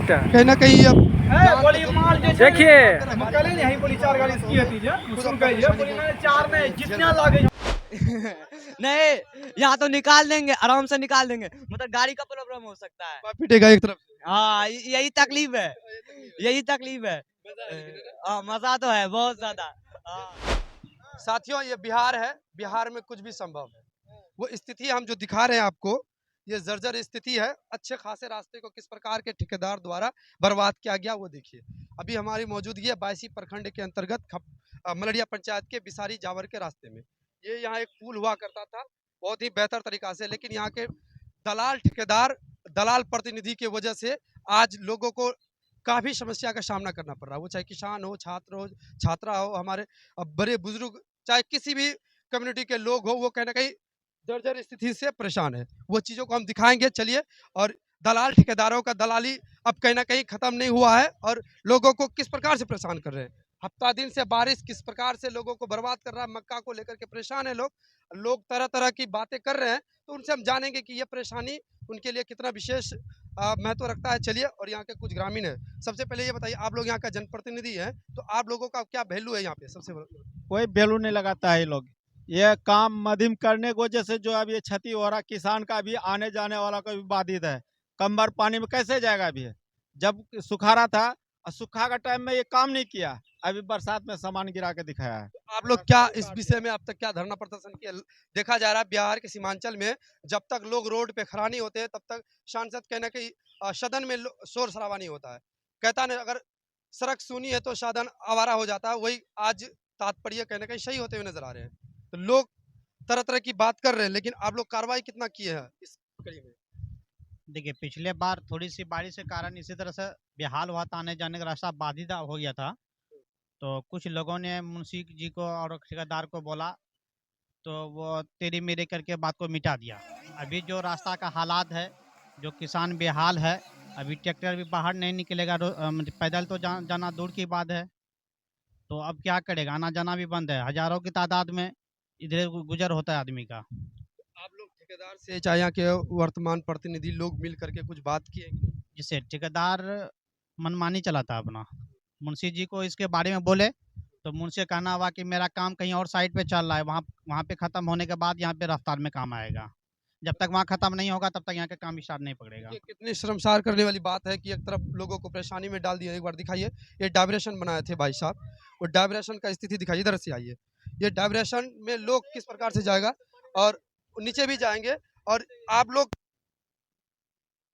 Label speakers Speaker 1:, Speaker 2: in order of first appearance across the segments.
Speaker 1: कहीं ना कहीं अब
Speaker 2: देखिए
Speaker 3: नहीं, यहाँ तो निकाल देंगे, आराम से निकाल देंगे, मतलब गाड़ी का प्रॉब्लम हो सकता है।
Speaker 1: पीटेगा एक तरफ से।
Speaker 3: हाँ, यही तकलीफ है, यही तकलीफ है। हाँ, मजा तो है बहुत ज्यादा। हाँ।
Speaker 1: साथियों, ये बिहार है, बिहार में कुछ भी संभव है। वो स्थिति हम जो दिखा रहे हैं आपको, ये जर्जर स्थिति है। अच्छे खासे रास्ते को किस प्रकार के ठेकेदार द्वारा बर्बाद किया गया वो देखिए। अभी हमारी मौजूदगी है बायसी प्रखंड के अंतर्गत मलड़िया पंचायत के बिसारी जावर के रास्ते में। ये यहाँ एक पुल हुआ करता था बहुत ही बेहतर तरीका से, लेकिन यहाँ के दलाल ठेकेदार, दलाल प्रतिनिधि की वजह से आज लोगों को काफ़ी समस्या का सामना करना पड़ रहा है। वो चाहे किसान हो, छात्र हो, छात्रा हो, हमारे बड़े बुजुर्ग, चाहे किसी भी कम्युनिटी के लोग हो, वो कहीं ना कहीं जर्जर स्थिति से परेशान है। वो चीज़ों को हम दिखाएंगे, चलिए। और दलाल ठेकेदारों का दलाली अब कहीं ना कहीं खत्म नहीं हुआ है और लोगों को किस प्रकार से परेशान कर रहे हैं। हफ्ता दिन से बारिश किस प्रकार से लोगों को बर्बाद कर रहा है। मक्का को लेकर के परेशान है लोग तरह तरह की बातें कर रहे हैं, तो उनसे हम जानेंगे कि ये परेशानी उनके लिए कितना विशेष महत्व रखता है। चलिए, और यहाँ के कुछ ग्रामीण है। सबसे पहले ये बताइए, आप लोग यहाँ का जनप्रतिनिधि है, तो आप लोगों का क्या वैल्यू है यहाँ पे? सबसे
Speaker 4: कोई वैल्यू नहीं लगाता है ये लोग। ये काम मध्यम करने की वजह से जो अब ये क्षति हो रहा, किसान का भी आने जाने वाला का भी बाधित है। कमर पानी में कैसे जाएगा? अभी जब सुखाड़ा था और सूखा का टाइम में ये काम नहीं किया, अभी बरसात में सामान गिरा के दिखाया है।
Speaker 1: आप लोग क्या इस विषय में अब तक क्या धरना प्रदर्शन किया? देखा जा रहा है बिहार के सीमांचल में जब तक लोग रोड पे खड़ा नहीं होते तब तक सांसद कहना कि सदन में शोर शराबा नहीं होता है। कहता नहीं, अगर सड़क सुनी है तो सदन आवारा हो जाता है। वही आज तात्पर्य कहना कहीं सही होते हुए नजर आ रहे हैं। तो लोग तरह तरह की बात कर रहे हैं, लेकिन आप लोग कार्रवाई कितना किए हैं इस कड़ी में?
Speaker 5: देखिए, पिछले बार थोड़ी सी बारिश के कारण इसी तरह से बेहाल हुआ था, आने जाने का रास्ता बाधित हो गया था। तो कुछ लोगों ने मुंशी जी को और ठेकेदार को बोला, तो वो तेरी मेरे करके बात को मिटा दिया। अभी जो रास्ता का हालात है, जो किसान बेहाल है, अभी ट्रैक्टर भी बाहर नहीं निकलेगा, पैदल तो जाना दूर की बात है। तो अब क्या करेगा, आना जाना भी बंद है। हजारों की तादाद में इधर गुजर होता है आदमी का।
Speaker 1: आप लोग ठेकेदार से, चाहे यहाँ के वर्तमान प्रतिनिधि लोग मिल करके कुछ बात किए कि नहीं?
Speaker 5: जिससे ठेकेदार मनमानी चलाता अपना। मुंशी जी को इसके बारे में बोले तो मुंशी कहना हुआ कि मेरा काम कहीं और साइड पे चल रहा है, वहाँ पे ख़त्म होने के बाद यहाँ पे रफ्तार में काम आएगा। जब तक वहाँ ख़त्म नहीं होगा तब तक यहाँ का काम स्टार्ट नहीं पकड़ेगा।
Speaker 1: ये कितनी शर्मसार करने वाली बात है कि एक तरफ लोगों को परेशानी में डाल दिया। एक बार दिखाइए, ये डायवर्सन बनाए थे भाई साहब, वो डायवर्सन का स्थिति दिखाइए, इधर से आइए। ये डायवर्सन में लोग किस प्रकार से जाएगा और नीचे भी जाएंगे। और आप लोग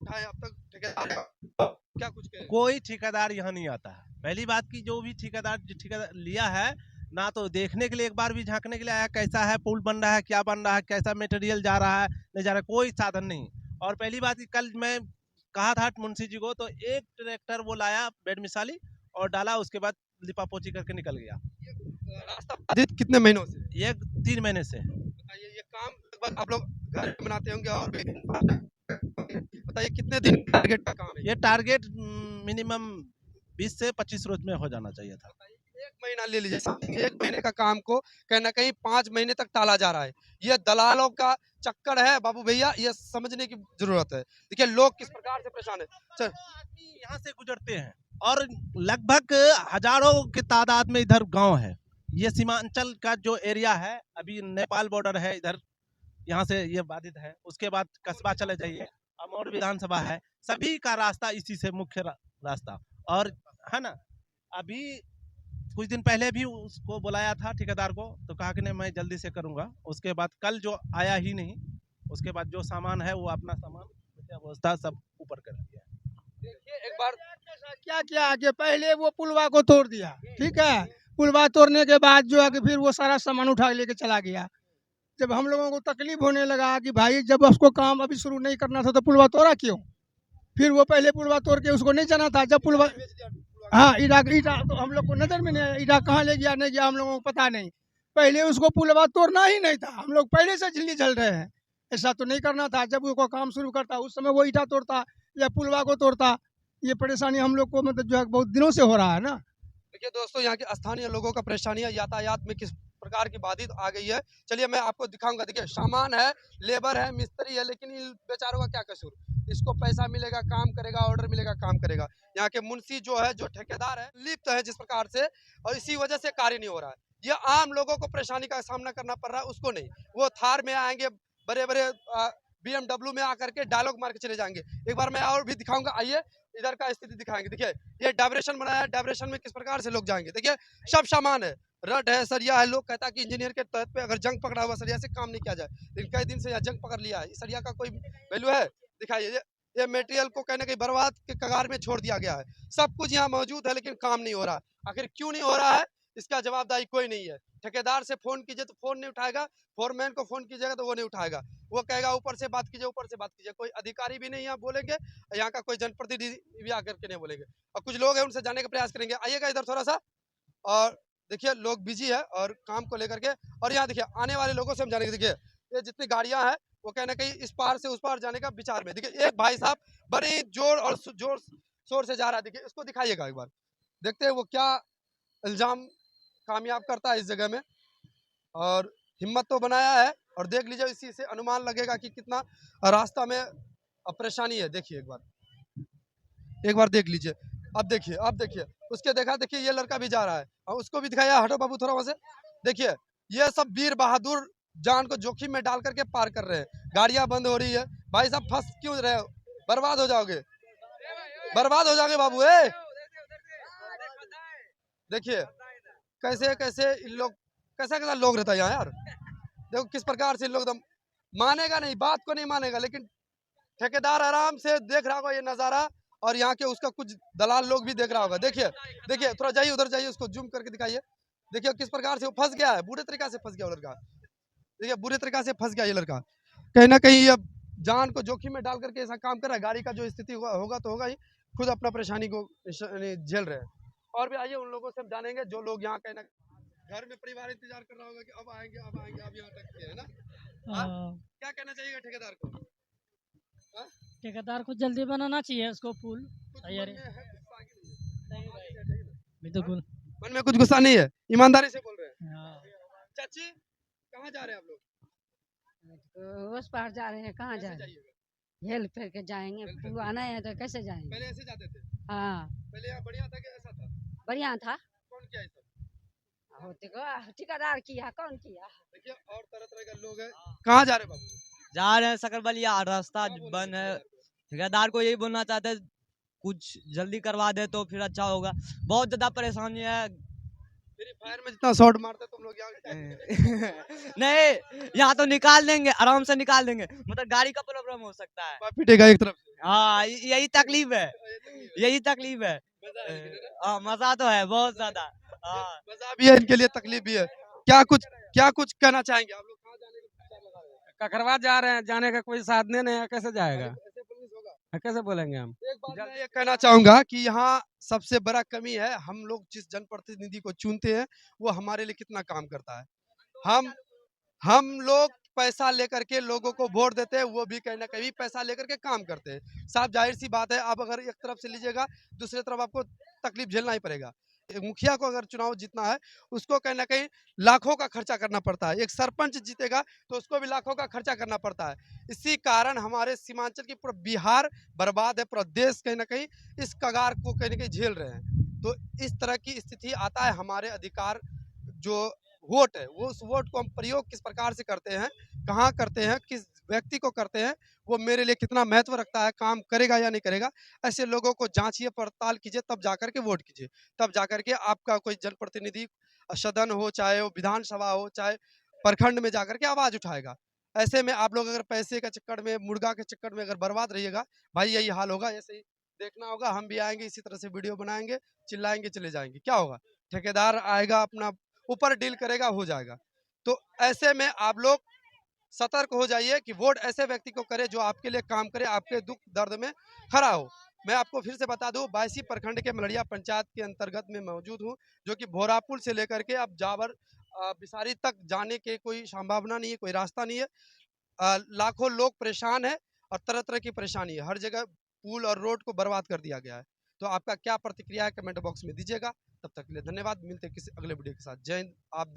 Speaker 1: उठाए अब तक ठेकेदार क्या कुछ कहे?
Speaker 6: कोई ठेकेदार यहाँ नहीं आता है। पहली बात की जो भी ठेकेदार लिया है ना, तो देखने के लिए एक बार भी झांकने के लिए आया कैसा है पुल बन रहा है, क्या बन रहा है, कैसा मटेरियल जा रहा है, नहीं जा रहा है, कोई साधन नहीं। और पहली बात की कल मैं कहा था मुंशी जी को, तो एक ट्रैक्टर वो लाया बेड मिसाली और डाला, उसके बाद लिपा पोची करके निकल गया।
Speaker 1: रास्ता बाधित कितने महीनों से?
Speaker 6: ये 3 महीने से।
Speaker 1: बताइए, ये काम लगभग आप लोग घर में बनाते होंगे और बताइए कितने दिन टारगेट का काम है?
Speaker 6: ये टारगेट मिनिमम 20 से 25 रोज में हो जाना चाहिए था।
Speaker 1: एक महीना ले लीजिए, एक महीने का काम को कहीं ना कहीं 5 महीने तक टाला जा रहा है। ये दलालों का चक्कर है बाबू भैया, ये समझने की जरूरत है। देखिए लोग किस प्रकार से परेशान है।
Speaker 6: आदमी यहाँ से गुजरते हैं और लगभग हजारों की तादाद में इधर गांव है। ये सीमांचल का जो एरिया है, अभी नेपाल बॉर्डर है इधर, यहाँ से ये बाधित है। उसके बाद कस्बा चले जाइए, अमौर विधानसभा है, सभी का रास्ता इसी से मुख्य रास्ता। और है ना, अभी कुछ दिन पहले भी उसको बुलाया था ठेकेदार को, तो कहा कि नहीं मैं जल्दी से करूंगा। उसके बाद कल जो आया ही नहीं, उसके बाद जो सामान है वो अपना सामान व्यवस्था सब ऊपर कर दिया।
Speaker 1: देखिए एक बार
Speaker 2: क्या किया कि पहले वो पुलवा को तोड़ दिया, ठीक है। पुलवा तोड़ने के बाद जो है कि फिर वो सारा सामान उठा लेके चला गया। जब हम लोगों को तकलीफ होने लगा कि भाई जब उसको काम अभी शुरू नहीं करना था तो पुलवा तोड़ा क्यों? फिर वो पहले पुलवा तोड़ के उसको नहीं जाना था। जब पुलवा, हाँ, ईटा तो हम लोग को नजर में नहीं, ईटा कहाँ ले गया नहीं गया हम लोगों को पता नहीं। पहले उसको पुलवा तोड़ना ही नहीं था, हम लोग पहले से झिल्ली झल रहे हैं। ऐसा तो नहीं करना था। जब उसको काम शुरू करता उस समय वो ईटा तोड़ता या पुलवा को तोड़ता। ये परेशानी हम लोग को मतलब जो है बहुत दिनों से हो रहा है ना।
Speaker 1: देखिए दोस्तों, यहाँ के स्थानीय लोगों का परेशानी है, यातायात में किस प्रकार की बाधित आ गई है। चलिए मैं आपको दिखाऊंगा। देखिए सामान है, लेबर है, मिस्त्री है, लेकिन इन बेचारों का क्या कसूर। इसको पैसा मिलेगा, काम करेगा, ऑर्डर मिलेगा, काम करेगा। यहाँ के मुंशी जो है, जो ठेकेदार है, लिप्त है जिस प्रकार से, और इसी वजह से कार्य नहीं हो रहा है। ये आम लोगों को परेशानी का सामना करना पड़ रहा है, उसको नहीं। वो थार में आएंगे, बड़े बड़े BMW में आकर के डायलॉग मार के चले जाएंगे। एक बार मैं और भी दिखाऊंगा, आइए इधर का स्थिति दिखाएंगे। देखिए ये डायरेक्शन बनाया है, डायरेक्शन में किस प्रकार से लोग जाएंगे। देखिए सब सामान है, रड है, सरिया है। लोग कहता है कि इंजीनियर के तहत पे अगर जंग पकड़ा हुआ सरिया से काम नहीं किया जाए, लेकिन कई दिन से यहाँ जंग पकड़ लिया है। इस सरिया का कोई वैल्यू है? दिखाइए। ये मटेरियल को कहने कहीं बर्बाद के कगार में छोड़ दिया गया है। सब कुछ यहाँ मौजूद है, लेकिन काम नहीं हो रहा। आखिर क्यों नहीं हो रहा है, इसका जवाबदारी कोई नहीं है। ठेकेदार से फोन कीजिए तो फोन नहीं उठाएगा, फोरमैन को फोन कीजिएगा तो वो नहीं उठाएगा। वो कहेगा ऊपर से बात कीजिए, ऊपर से बात कीजिए। कोई अधिकारी भी नहीं यहाँ बोलेंगे, यहाँ का कोई जनप्रतिनिधि भी आकर के नहीं बोलेंगे। और कुछ लोग हैं उनसे जाने का प्रयास करेंगे। आइएगा इधर थोड़ा सा। और देखिए लोग बिजी है और काम को लेकर के। और यहाँ देखिए आने वाले लोगों से हम जानेंगे। देखिए ये जितनी गाड़ियां हैं वो कहना कहीं इस पार से उस पार जाने का विचार में। देखिए एक भाई साहब बड़े जोर और जोर शोर से जा रहा है। देखिए इसको दिखाइएगा एक बार, देखते हैं वो क्या इल्जाम कामयाब करता है इस जगह में। और हिम्मत तो बनाया है, और देख लीजिए इसी से अनुमान लगेगा कि कितना रास्ता में परेशानी है। देखिए एक बार देख लीजिए। अब देखिए उसके देखा, देखिए ये लड़का भी जा रहा है, और उसको भी दिखाया। हटो बाबू थोड़ा वहां से। देखिए ये सब वीर बहादुर जान को जोखिम में डाल करके पार कर रहे हैं। गाड़ियां बंद हो रही है। भाई साहब फंस क्यों रहे हो? बर्बाद हो जाओगे, बर्बाद हो जाओगे बाबू। देखिए कैसे कैसे इन लोग, कैसा कैसा लोग रहता है यहाँ यार। देखो किस प्रकार से इन लोग एकदम मानेगा नहीं, बात को नहीं मानेगा, लेकिन ठेकेदार आराम से देख रहा होगा ये नजारा, और यहाँ के उसका कुछ दलाल लोग भी देख रहा होगा। देखिए थोड़ा जाइए, उधर जाइए, उसको जूम करके दिखाइए। देखिए किस प्रकार से वो फंस गया है, बुरे तरीका से फंस गया वो लड़का। देखिए बुरे तरीका से फंस गया ये लड़का। कहीं ना कहीं अब जान को जोखिम में डाल करके ऐसा काम कर रहा है। गाड़ी का जो स्थिति होगा तो होगा ही, खुद अपना परेशानी को झेल रहे हैं। और भी आइए उन लोगों से हम जानेंगे जो लोग यहाँ कहीं ना घर में परिवार इंतजार कर रहा होगा कि अब आएंगे अब आएंगे, अब यहाँ तक के है ना। क्या कहना चाहिएगा ठेकेदार को?
Speaker 7: ठेकेदार को जल्दी बनाना चाहिए उसको पुल।
Speaker 1: कुछ
Speaker 7: तैयारी
Speaker 1: मन में है, गुस्सा की नहीं है?
Speaker 7: बिल्कुल।
Speaker 1: मन में कुछ गुस्सा नहीं है, ईमानदारी से बोल रहे हैं। चाची कहाँ जा रहे हैं आप लोग?
Speaker 8: उस पार जा रहे हैं। कहाँ
Speaker 1: कैसे
Speaker 8: जा रहे हैं?
Speaker 1: जाइएगा?
Speaker 8: हेल फेर के जाएंगे।
Speaker 1: हेल फेर
Speaker 8: पुल आना है तो कैसे जाएंगे?
Speaker 1: पहले ऐसे जाते थे?
Speaker 8: हाँ
Speaker 1: पहले यहाँ बढ़िया था कि ऐसा था?
Speaker 8: बढ़िया था।
Speaker 1: कौन किया ये सब?
Speaker 8: ठेकेदार किया, कौन किया?
Speaker 1: देखिए और तरह तरह के लोग हैं। कहाँ जा रहे बाबू?
Speaker 3: जा रहे हैं सकरबलिया, रास्ता
Speaker 1: क्या बोल
Speaker 3: बंद
Speaker 1: रहे
Speaker 3: है।
Speaker 1: हैं?
Speaker 3: ठेकेदार को यही बोलना चाहते हैं, कुछ जल्दी करवा दे तो फिर अच्छा होगा। बहुत ज्यादा परेशानी है।
Speaker 1: फ्री फायर में जितना शॉट मारते तुम लोग यहाँ
Speaker 3: नहीं यहाँ तो निकाल देंगे, आराम से निकाल देंगे। मतलब गाड़ी का प्रॉब्लम हो सकता है।
Speaker 1: पिटेगा एक तरफ से।
Speaker 3: हाँ यही तकलीफ है, यही तकलीफ है।
Speaker 1: मजा है लेकिन, है ना?
Speaker 3: हाँ मजा तो है बहुत ज्यादा। हाँ
Speaker 1: मजा भी है इनके लिए, तकलीफ भी है। क्या कुछ कहना चाहेंगे आप लोग? कहाँ जाने का विचार लगा रहे हैं?
Speaker 9: ककरवा जा रहे हैं, जाने का कोई साधन नहीं है, कैसे जाएगा?
Speaker 1: ऐसे पुलिस होगा?
Speaker 9: कैसे बोलेंगे हम?
Speaker 1: एक बात मैं ये कहना चाहूंगा कि यहाँ सबसे बड़ा कमी है, हम लोग जिस जनप्रतिनिधि को चुनते हैं वो हमारे लिए कितना काम करता है। हम लोग पैसा लेकर के लोगों को वोट देते हैं, वो भी कहीं ना कहीं पैसा लेकर के काम करते हैं। साफ जाहिर सी बात है, आप अगर एक तरफ से लीजिएगा दूसरी तरफ आपको तकलीफ झेलना ही पड़ेगा। एक मुखिया को अगर चुनाव जीतना है उसको कहीं ना कहीं लाखों का खर्चा करना पड़ता है। एक सरपंच जीतेगा तो उसको भी लाखों का खर्चा करना पड़ता है। इसी कारण हमारे सीमांचल की पूरा बिहार बर्बाद है, पूरा देश कहीं ना कहीं इस कगार को कहीं ना कहीं झेल रहे हैं। तो इस तरह की स्थिति आता है। हमारे अधिकार जो वोट है, वो उस वोट को हम प्रयोग किस प्रकार से करते हैं, कहाँ करते हैं, किस व्यक्ति को करते हैं, वो मेरे लिए कितना महत्व रखता है, काम करेगा या नहीं करेगा। ऐसे लोगों को जांचिए, पड़ताल कीजिए, तब जाकर के वोट कीजिए। तब जाकर के आपका कोई जनप्रतिनिधि सदन हो, चाहे वो विधानसभा हो, चाहे प्रखंड में जाकर के आवाज उठाएगा। ऐसे में आप लोग अगर पैसे के चक्कर में, मुर्गा के चक्कर में अगर बर्बाद रहिएगा, भाई यही हाल होगा। ऐसे ही देखना होगा, हम भी आएंगे इसी तरह से वीडियो बनाएंगे, चिल्लाएंगे, चले जाएंगे। क्या होगा? ठेकेदार आएगा, अपना ऊपर डील करेगा, हो जाएगा। तो ऐसे में आप लोग सतर्क हो जाइए कि वोट ऐसे व्यक्ति को करे जो आपके लिए काम करे, आपके दुख दर्द में खड़ा हो। मैं आपको फिर से बता दूं, 22 प्रखंड के मलड़िया पंचायत के अंतर्गत में मौजूद हूं, जो कि भोरापुल से लेकर के अब जावर बिसारी तक जाने के कोई संभावना नहीं है, कोई रास्ता नहीं है। लाखों लोग परेशान है और तरह तरह की परेशानी है। हर जगह पुल और रोड को बर्बाद कर दिया गया है। तो आपका क्या प्रतिक्रिया है कमेंट बॉक्स में दीजिएगा। तब तक के लिए धन्यवाद, मिलते हैं किसी अगले वीडियो के साथ। जय हिंद। आप